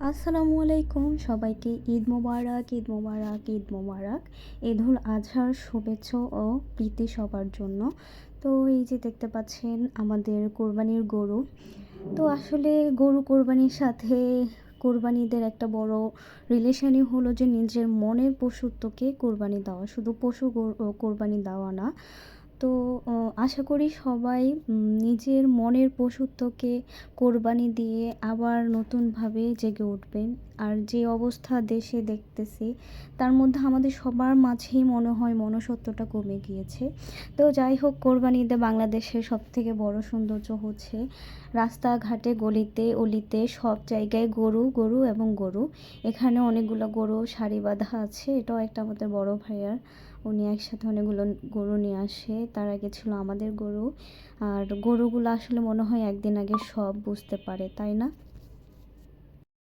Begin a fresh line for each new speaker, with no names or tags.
আসসালামু আলাইকুম, সবাইকে ঈদ মোবারক, ঈদ মোবারক, ঈদ মোবারক। ঈদুল আজহার শুভেচ্ছা ও প্রীতি সবার জন্য। তো এই যে দেখতে পাচ্ছেন আমাদের কোরবানির গরু। তো আসলে গরু কোরবানির সাথে কোরবানিদের একটা বড় রিলেশনই হলো যে নিজের মনের পশুত্বকে কোরবানি দেওয়া, শুধু কোরবানি দেওয়া না। তো আশা করি সবাই নিজের মনের পশুত্বকে কোরবানি দিয়ে আবার নতুনভাবে জেগে উঠবেন। আর যে অবস্থা দেশে দেখতেছি, তার মধ্যে আমাদের সবার মাঝেই মনে হয় মনুষ্যত্বটা কমে গিয়েছে। তো যাই হোক, কোরবানি ঈদে বাংলাদেশের সবথেকে বড় সৌন্দর্য হচ্ছে রাস্তাঘাটে, গলিতে অলিতে সব জায়গায় গরু, গরু এবং গরু। এখানে অনেকগুলো গরু সারি বাঁধা আছে। এটাও একটা আমাদের বড় ভাইয়ার, উনি একসাথে অনেকগুলো গরু নিয়ে আসে। তার আগে ছিল আমাদের গরু। আর গরুগুলো আসলে মনে হয় একদিন আগে সব বুঝতে পারে, তাই না?